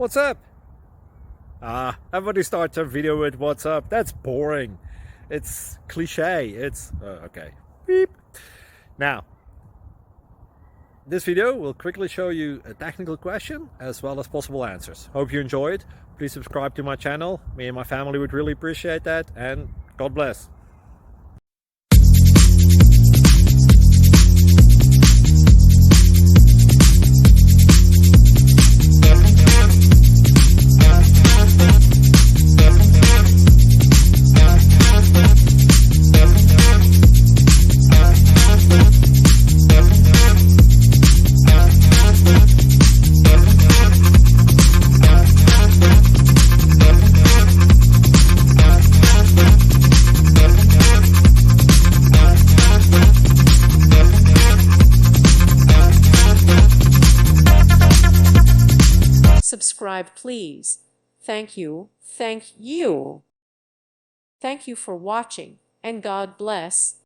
What's up? Everybody starts a video with what's up. That's boring. It's cliche. It's okay. Beep. Now, this video will quickly show you a technical question as well as possible answers. Hope you enjoy it. Please subscribe to my channel. Me and my family would really appreciate that, and God bless. Subscribe, please. Thank you. Thank you. Thank you for watching, and God bless.